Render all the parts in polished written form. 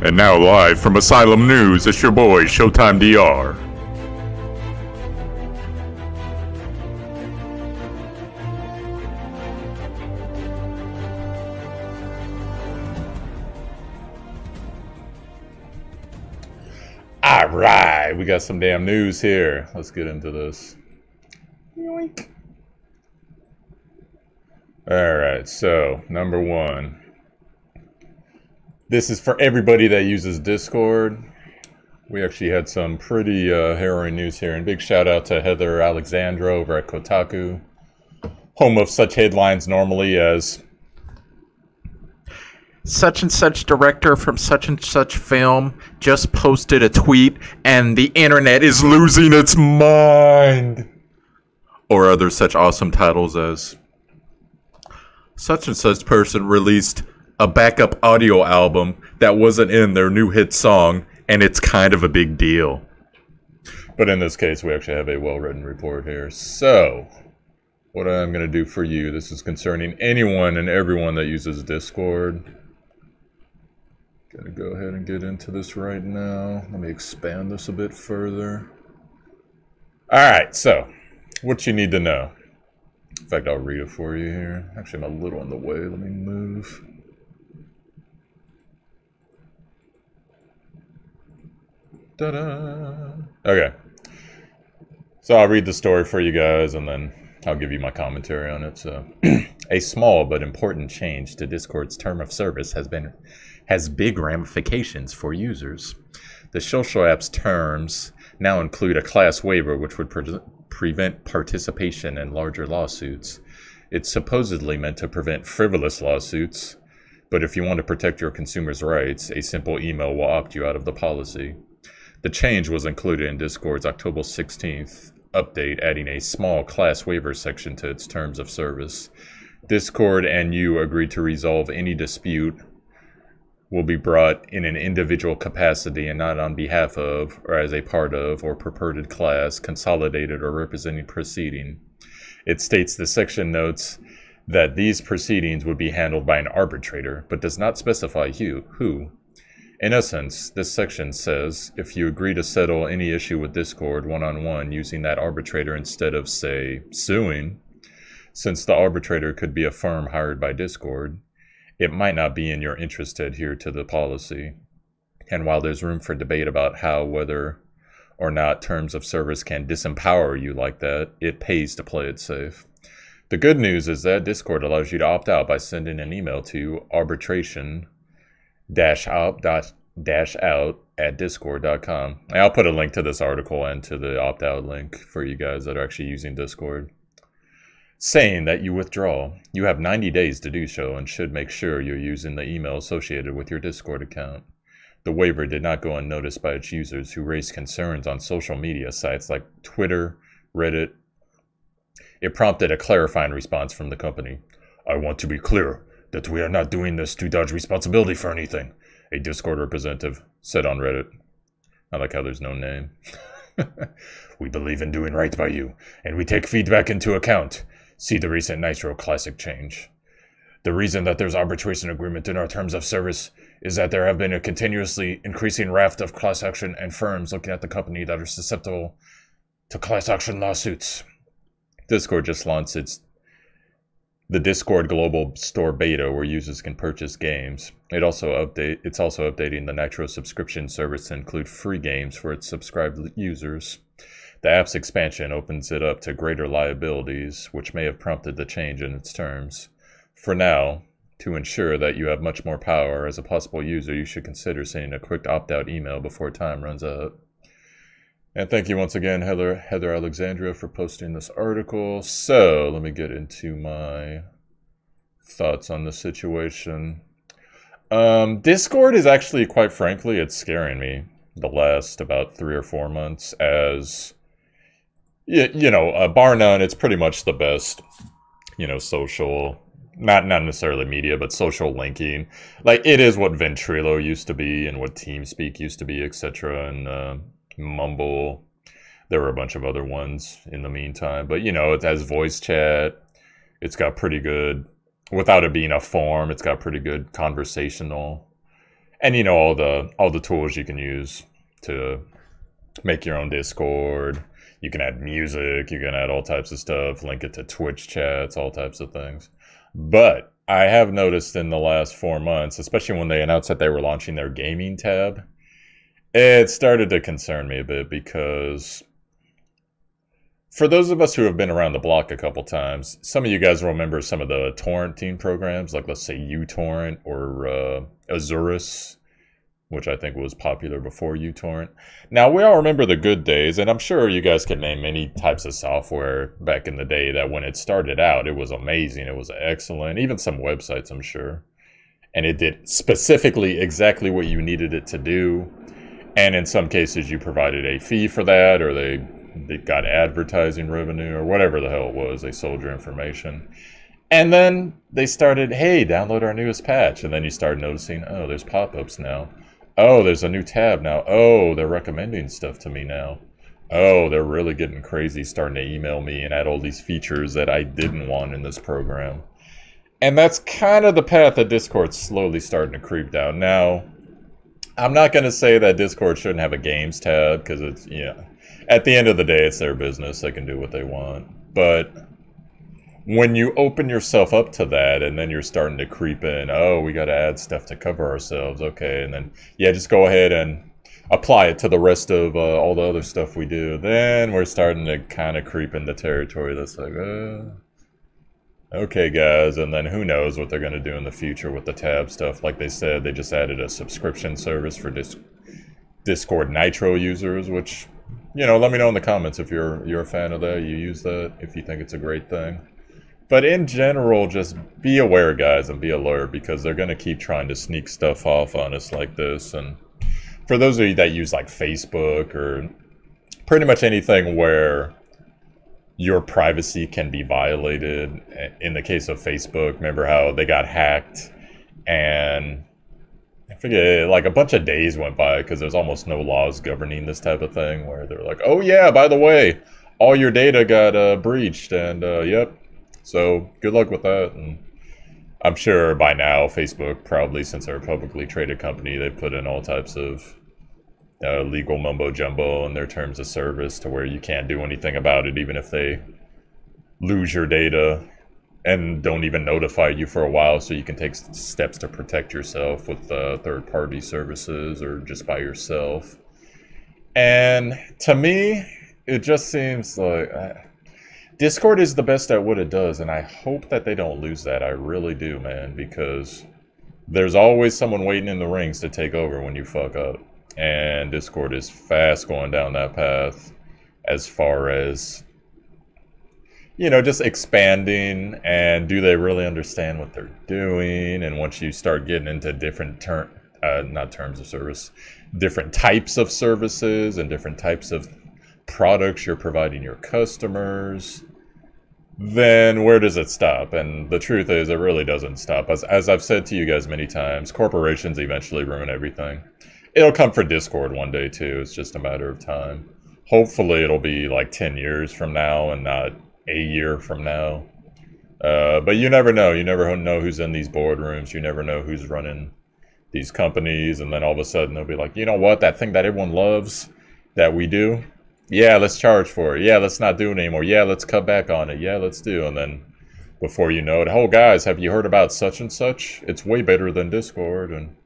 And now live from Asylum News, it's your boy, Showtimedr. Alright, we got some damn news here. Let's get into this. Yoink. Alright, so, number one. This is for everybody that uses Discord. We actually had some pretty harrowing news here. And big shout out to Heather Alexandra over at Kotaku. Home of such headlines normally as such and such director from such and such film just posted a tweet and the internet is losing its mind. Or other such awesome titles as such and such person released a backup audio album that wasn't in their new hit song, and it's kind of a big deal. But in this case, we actually have a well-written report here. So, what I'm going to do for you, this is concerning anyone and everyone that uses Discord. Going to go ahead and get into this right now. Let me expand this a bit further. Alright, so, what you need to know. In fact, I'll read it for you here. Actually, I'm a little in the way. Let me move. Ta-da! Okay. So I'll read the story for you guys, and then I'll give you my commentary on it. So, a small but important change to Discord's term of service has big ramifications for users. The social app's terms now include a class waiver, which would prevent participation in larger lawsuits. It's supposedly meant to prevent frivolous lawsuits, but if you want to protect your consumers' rights, a simple email will opt you out of the policy. The change was included in Discord's October 16th update, adding a small class waiver section to its terms of service. Discord and you agreed to resolve any dispute will be brought in an individual capacity and not on behalf of, or as a part of, or purported class, consolidated or representing proceeding. It states the section notes that these proceedings would be handled by an arbitrator, but does not specify who. In essence, this section says, if you agree to settle any issue with Discord one-on-one using that arbitrator instead of, say, suing, since the arbitrator could be a firm hired by Discord, it might not be in your interest to adhere to the policy. And while there's room for debate about whether or not terms of service can disempower you like that, it pays to play it safe. The good news is that Discord allows you to opt out by sending an email to arbitration-out@discord.com. I'll put a link to this article and to the opt-out link for you guys that are actually using Discord. Saying that you withdraw. You have 90 days to do so and should make sure you're using the email associated with your Discord account. The waiver did not go unnoticed by its users who raised concerns on social media sites like Twitter, Reddit. It prompted a clarifying response from the company. I want to be clear that we are not doing this to dodge responsibility for anything, a Discord representative said on Reddit. I like how there's no name. We believe in doing right by you, and we take feedback into account. See the recent Nitro Classic change. The reason that there's arbitration agreement in our terms of service is that there have been a continuously increasing raft of class action and firms looking at the company that are susceptible to class action lawsuits. Discord just launched the Discord Global Store beta where users can purchase games. It's also updating the Nitro subscription service to include free games for its subscribed users. The app's expansion opens it up to greater liabilities, which may have prompted the change in its terms. For now, to ensure that you have much more power as a possible user, you should consider sending a quick opt-out email before time runs out. And thank you once again, Heather Alexandra, for posting this article. So, let me get into my thoughts on the situation. Discord is actually, quite frankly, it's scaring me the last about 3 or 4 months as, bar none, it's pretty much the best, social, not necessarily media, but social linking. Like, it is what Ventrilo used to be and what TeamSpeak used to be, etc., and Mumble. There were a bunch of other ones in the meantime, but it has voice chat. It's got pretty good, without it being a forum, it's got pretty good conversational And you know, all the tools you can use to make your own Discord. You can add music, you can add all types of stuff, link it to Twitch chats, all types of things. But I have noticed in the last 4 months, especially when they announced that they were launching their gaming tab, it started to concern me a bit, because for those of us who have been around the block a couple times, some of you guys will remember some of the torrenting programs, like let's say uTorrent or Azurus, which I think was popular before uTorrent. Now, we all remember the good days, and I'm sure you guys could name many types of software back in the day that when it started out, it was amazing, it was excellent, even some websites, I'm sure. And it did specifically exactly what you needed it to do. And in some cases, you provided a fee for that, or they got advertising revenue, or whatever the hell it was. They sold your information. And then they started, hey, download our newest patch. And then you start noticing, oh, there's pop-ups now. Oh, there's a new tab now. Oh, they're recommending stuff to me now. Oh, they're really getting crazy, starting to email me and add all these features that I didn't want in this program. And that's kind of the path that Discord's slowly starting to creep down. Now, I'm not going to say that Discord shouldn't have a games tab, because it's, yeah, at the end of the day, it's their business. They can do what they want. But when you open yourself up to that, and then you're starting to creep in, oh, we got to add stuff to cover ourselves, okay, and then, yeah, just go ahead and apply it to the rest of all the other stuff we do, then we're starting to kind of creep into territory that's like, okay, guys, and then who knows what they're going to do in the future with the tab stuff. Like they said, they just added a subscription service for Discord Nitro users, which, you know, let me know in the comments if you're a fan of that, you use that, if you think it's a great thing. But in general, just be aware, guys, and be alert, because they're going to keep trying to sneak stuff off on us like this. And for those of you that use like Facebook or pretty much anything where your privacy can be violated, in the case of Facebook, remember how they got hacked, and I forget, like a bunch of days went by because there's almost no laws governing this type of thing, where they're like, oh yeah, by the way, all your data got breached, and yep. So good luck with that. And I'm sure by now Facebook, probably since they're a publicly traded company, they put in all types of legal mumbo jumbo in their terms of service to where you can't do anything about it, even if they lose your data and don't even notify you for a while, so you can take steps to protect yourself with third-party services or just by yourself. And to me, it just seems like Discord is the best at what it does, and I hope that they don't lose that. I really do, man, because there's always someone waiting in the rings to take over when you fuck up. And Discord is fast going down that path as far as, you know, just expanding, and do they really understand what they're doing? And once you start getting into different different types of services and different types of products you're providing your customers, then where does it stop? And the truth is, it really doesn't stop. As I've said to you guys many times, corporations eventually ruin everything. It'll come for Discord one day too. It's just a matter of time. Hopefully it'll be like 10 years from now and not a year from now. But you never know. You never know who's in these boardrooms. You never know who's running these companies. And then all of a sudden they'll be like, you know what? That thing that everyone loves that we do? Yeah, let's charge for it. Yeah, let's not do it anymore. Yeah, let's cut back on it. Yeah, let's do. And then before you know it, oh guys, have you heard about such and such? It's way better than Discord. And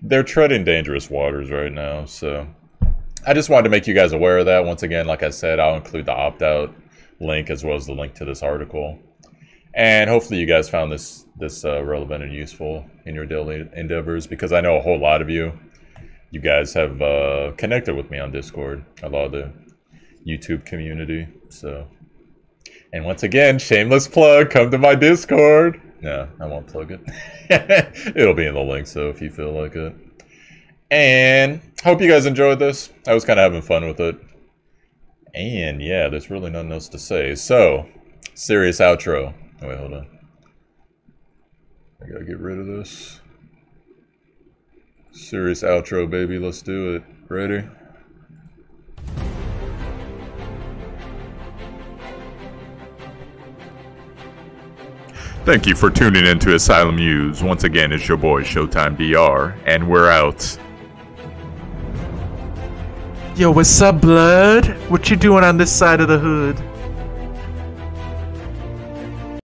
they're treading dangerous waters right now. So I just wanted to make you guys aware of that. Once again, like I said, I'll include the opt-out link as well as the link to this article. And hopefully you guys found this relevant and useful in your daily endeavors, because I know a whole lot of you guys have connected with me on Discord, a lot of the YouTube community. So, and once again, shameless plug, come to my Discord. No, I won't plug it. It'll be in the link, so if you feel like it. And hope you guys enjoyed this. I was kind of having fun with it. And yeah, there's really nothing else to say. So, serious outro. Oh, wait, hold on. I gotta get rid of this. Serious outro, baby. Let's do it. Ready? Thank you for tuning in to Asylum News. Once again, it's your boy Showtimedr, and we're out. Yo, what's up, blood? What you doing on this side of the hood?